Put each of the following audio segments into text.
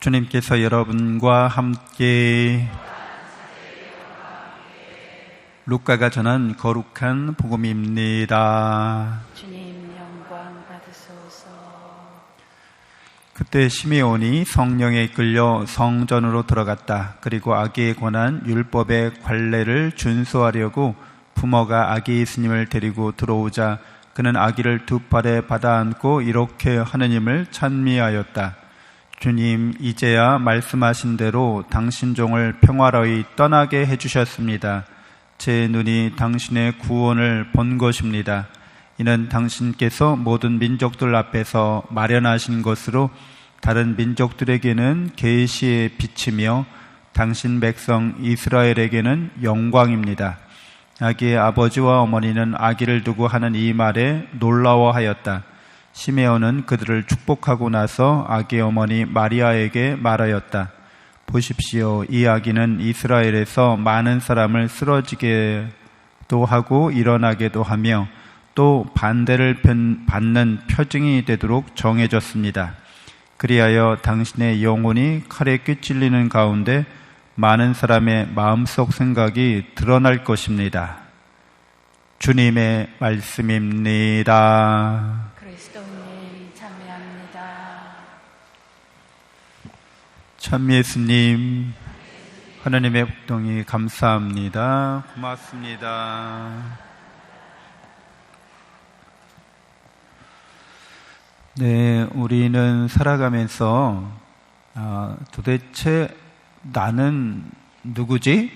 주님께서 여러분과 함께 루카가 전한 거룩한 복음입니다. 주님 영광 받으소서. 그때 시메온이 성령에 이끌려 성전으로 들어갔다. 그리고 아기에 관한 율법의 관례를 준수하려고 부모가 아기 예수님을 데리고 들어오자 그는 아기를 두 팔에 받아 안고 이렇게 하느님을 찬미하였다. 주님, 이제야 말씀하신 대로 당신 종을 평화로이 떠나게 해주셨습니다. 제 눈이 당신의 구원을 본 것입니다. 이는 당신께서 모든 민족들 앞에서 마련하신 것으로 다른 민족들에게는 계시의 빛이며 당신 백성 이스라엘에게는 영광입니다. 아기의 아버지와 어머니는 아기를 두고 하는 이 말에 놀라워하였다. 시메온은 그들을 축복하고 나서 아기의 어머니 마리아에게 말하였다. 보십시오. 이 아기는 이스라엘에서 많은 사람을 쓰러지게도 하고 일어나게도 하며 또 반대를 받는 표징이 되도록 정해졌습니다. 그리하여 당신의 영혼이 칼에 꿰찔리는 가운데 많은 사람의 마음속 생각이 드러날 것입니다. 주님의 말씀입니다. 그리스도님 찬미합니다. 참 예수님, 하나님의 복동이 감사합니다. 고맙습니다. 네, 우리는 살아가면서 도대체 나는 누구지?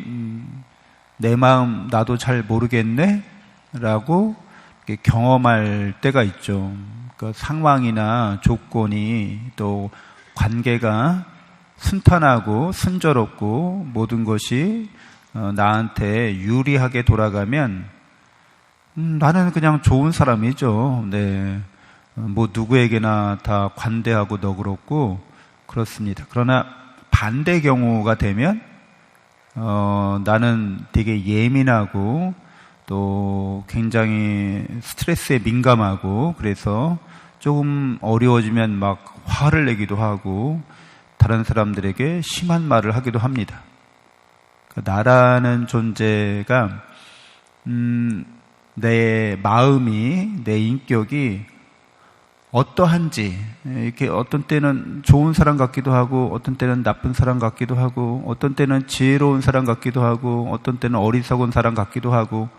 내 마음 나도 잘 모르겠네? 라고 경험할 때가 있죠. 그 상황이나 조건이 또 관계가 순탄하고 순조롭고 모든 것이 나한테 유리하게 돌아가면 나는 그냥 좋은 사람이죠. 네, 뭐 누구에게나 다 관대하고 너그럽고 그렇습니다. 그러나 반대 경우가 되면 나는 되게 예민하고 또 굉장히 스트레스에 민감하고 그래서 조금 어려워지면 막 화를 내기도 하고 다른 사람들에게 심한 말을 하기도 합니다. 나라는 존재가 내 마음이, 내 인격이 어떠한지 이렇게 어떤 때는 좋은 사람 같기도 하고 어떤 때는 나쁜 사람 같기도 하고 어떤 때는 지혜로운 사람 같기도 하고 어떤 때는 어리석은 사람 같기도 하고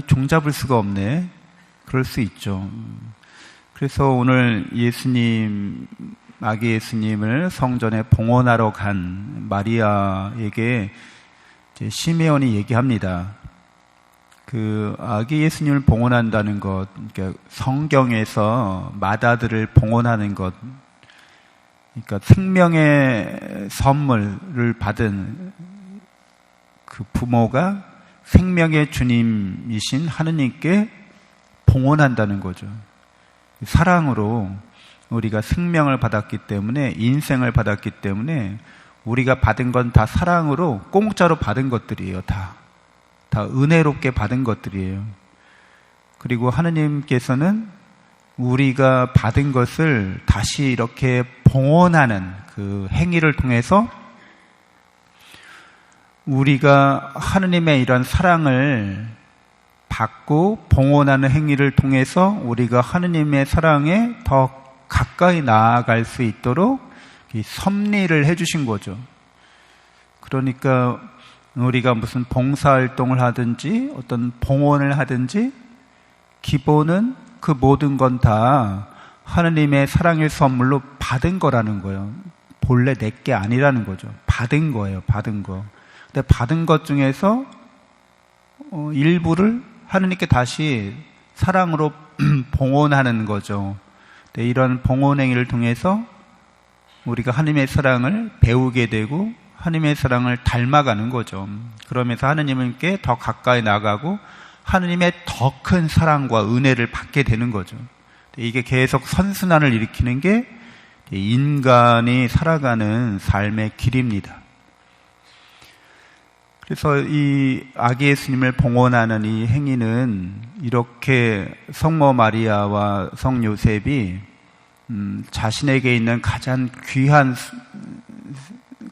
종잡을 수가 없네. 그럴 수 있죠. 그래서 오늘 예수님, 아기 예수님을 성전에 봉헌하러 간 마리아에게 시메온이 얘기합니다. 그 아기 예수님을 봉헌한다는 것, 그러니까 성경에서 마다들을 봉헌하는 것, 그러니까 생명의 선물을 받은 그 부모가 생명의 주님이신 하느님께 봉헌한다는 거죠. 사랑으로 우리가 생명을 받았기 때문에, 인생을 받았기 때문에 우리가 받은 건 다 사랑으로 공짜로 받은 것들이에요. 다 은혜롭게 받은 것들이에요. 그리고 하느님께서는 우리가 받은 것을 다시 이렇게 봉헌하는 그 행위를 통해서 우리가 하느님의 이런 사랑을 받고 봉헌하는 행위를 통해서 우리가 하느님의 사랑에 더 가까이 나아갈 수 있도록 이 섭리를 해주신 거죠. 그러니까 우리가 무슨 봉사활동을 하든지 어떤 봉헌을 하든지 기본은 그 모든 건 다 하느님의 사랑의 선물로 받은 거라는 거예요. 본래 내 게 아니라는 거죠. 받은 거예요. 받은 거. 근데 받은 것 중에서 일부를 하느님께 다시 사랑으로 봉헌하는 거죠. 네, 이런 봉헌 행위를 통해서 우리가 하느님의 사랑을 배우게 되고 하느님의 사랑을 닮아가는 거죠. 그러면서 하느님께 더 가까이 나가고 하느님의 더 큰 사랑과 은혜를 받게 되는 거죠. 이게 계속 선순환을 일으키는 게 인간이 살아가는 삶의 길입니다. 그래서 이 아기 예수님을 봉헌하는 이 행위는 이렇게 성모 마리아와 성 요셉이 자신에게 있는 가장 귀한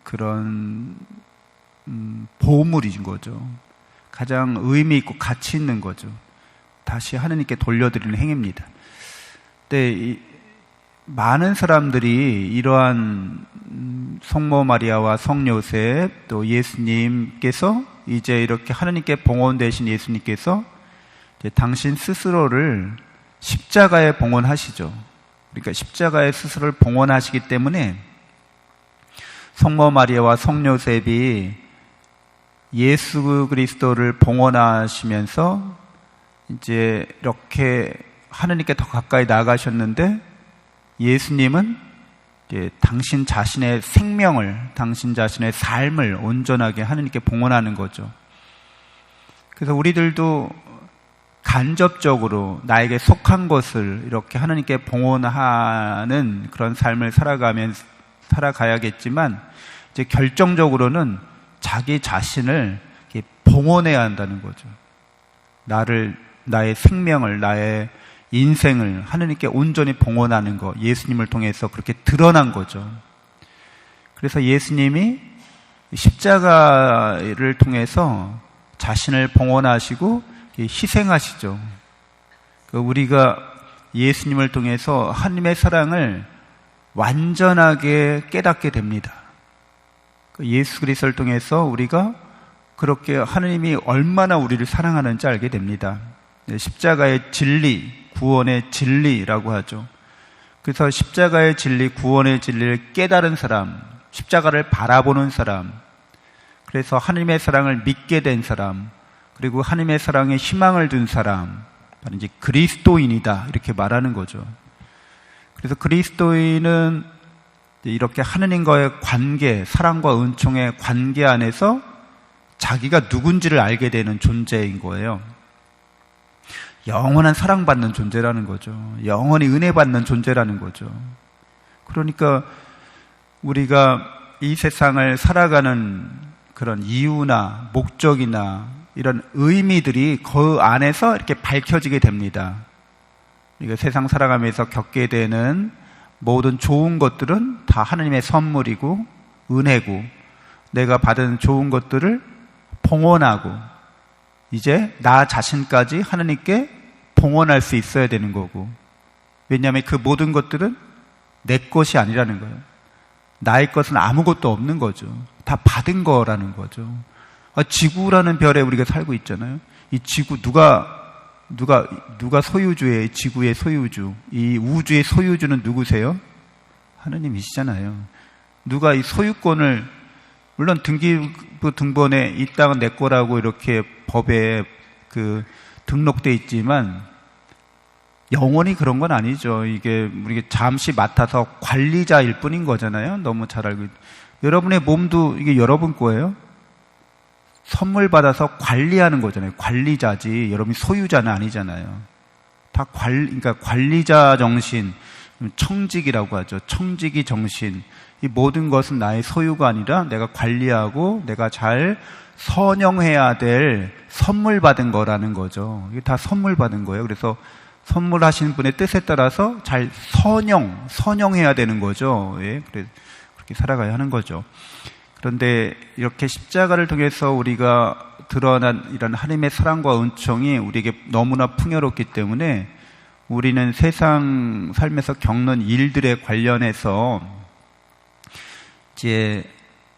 그런 보물인 거죠. 가장 의미 있고 가치 있는 거죠. 다시 하느님께 돌려드리는 행위입니다. 근데 많은 사람들이 이러한 성모 마리아와 성 요셉 또 예수님께서 이제 이렇게 하느님께 봉헌되신 예수님께서 이제 당신 스스로를 십자가에 봉헌하시죠. 그러니까 십자가에 스스로를 봉헌하시기 때문에 성모 마리아와 성 요셉이 예수 그리스도를 봉헌하시면서 이제 이렇게 하느님께 더 가까이 나아가셨는데 예수님은 이제 당신 자신의 생명을, 당신 자신의 삶을 온전하게 하느님께 봉헌하는 거죠. 그래서 우리들도 간접적으로 나에게 속한 것을 이렇게 하느님께 봉헌하는 그런 삶을 살아가야겠지만 이제 결정적으로는 자기 자신을 이렇게 봉헌해야 한다는 거죠. 나의 생명을, 나의 인생을 하느님께 온전히 봉헌하는 것, 예수님을 통해서 그렇게 드러난 거죠. 그래서 예수님이 십자가를 통해서 자신을 봉헌하시고 희생하시죠. 우리가 예수님을 통해서 하나님의 사랑을 완전하게 깨닫게 됩니다. 예수 그리스도를 통해서 우리가 그렇게 하느님이 얼마나 우리를 사랑하는지 알게 됩니다. 십자가의 진리, 구원의 진리라고 하죠. 그래서 십자가의 진리, 구원의 진리를 깨달은 사람, 십자가를 바라보는 사람, 그래서 하나님의 사랑을 믿게 된 사람, 그리고 하나님의 사랑에 희망을 둔 사람, 바로 이제 그리스도인이다 이렇게 말하는 거죠. 그래서 그리스도인은 이렇게 하느님과의 관계, 사랑과 은총의 관계 안에서 자기가 누군지를 알게 되는 존재인 거예요. 영원한 사랑받는 존재라는 거죠. 영원히 은혜받는 존재라는 거죠. 그러니까 우리가 이 세상을 살아가는 그런 이유나 목적이나 이런 의미들이 그 안에서 이렇게 밝혀지게 됩니다. 우리가 세상 살아가면서 겪게 되는 모든 좋은 것들은 다 하나님의 선물이고 은혜고 내가 받은 좋은 것들을 봉헌하고 이제 나 자신까지 하나님께 봉헌할 수 있어야 되는 거고, 왜냐하면 그 모든 것들은 내 것이 아니라는 거예요. 나의 것은 아무것도 없는 거죠. 다 받은 거라는 거죠. 지구라는 별에 우리가 살고 있잖아요. 이 지구 누가 소유주예요? 이 지구의 소유주, 이 우주의 소유주는 누구세요? 하느님이시잖아요. 누가 이 소유권을, 물론 등기부 등본에 이 땅은 내 거라고 이렇게 법에 등록돼 있지만 영원히 그런 건 아니죠. 이게 우리가 잠시 맡아서 관리자일 뿐인 거잖아요. 너무 잘 알고. 여러분의 몸도 이게 여러분 거예요. 선물 받아서 관리하는 거잖아요. 관리자지. 여러분이 소유자는 아니잖아요. 다 그러니까 관리자 정신, 청지기라고 하죠. 청지기 정신. 이 모든 것은 나의 소유가 아니라 내가 관리하고 내가 잘 선영해야 될 선물 받은 거라는 거죠. 이게 다 선물 받은 거예요. 그래서 선물하신 분의 뜻에 따라서 잘 선영해야 되는 거죠. 예, 그렇게 살아가야 하는 거죠. 그런데 이렇게 십자가를 통해서 우리가 드러난 이런 하나님의 사랑과 은총이 우리에게 너무나 풍요롭기 때문에 우리는 세상 삶에서 겪는 일들에 관련해서 이제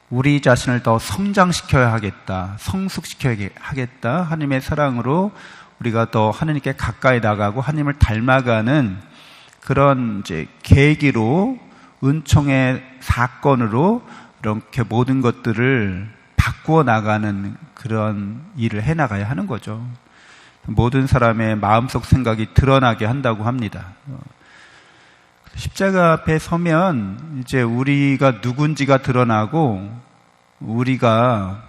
우리 자신을 더 성장시켜야 하겠다, 성숙시켜야 하겠다, 하나님의 사랑으로 우리가 더 하나님께 가까이 나가고 하나님을 닮아가는 그런 이제 계기로 은총의 사건으로 이렇게 모든 것들을 바꾸어 나가는 그런 일을 해 나가야 하는 거죠. 모든 사람의 마음속 생각이 드러나게 한다고 합니다. 십자가 앞에 서면 이제 우리가 누군지가 드러나고 우리가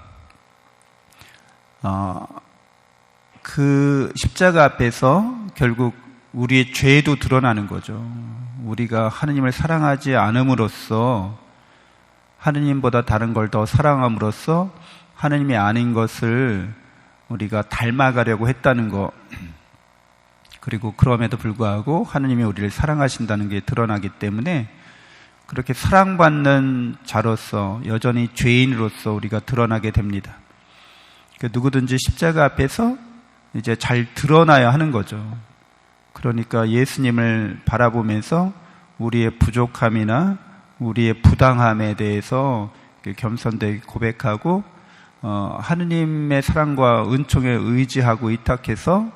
그 십자가 앞에서 결국 우리의 죄도 드러나는 거죠. 우리가 하느님을 사랑하지 않음으로써 하느님보다 다른 걸 더 사랑함으로써 하느님이 아닌 것을 우리가 닮아가려고 했다는 거, 그리고 그럼에도 불구하고 하느님이 우리를 사랑하신다는 게 드러나기 때문에 그렇게 사랑받는 자로서 여전히 죄인으로서 우리가 드러나게 됩니다. 누구든지 십자가 앞에서 이제 잘 드러나야 하는 거죠. 그러니까 예수님을 바라보면서 우리의 부족함이나 우리의 부당함에 대해서 겸손되게 고백하고 하느님의 사랑과 은총에 의지하고 위탁해서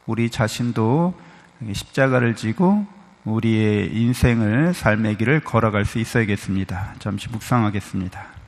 우리 자신도 십자가를 지고 우리의 인생을 삶의 길을 걸어갈 수 있어야겠습니다. 잠시 묵상하겠습니다.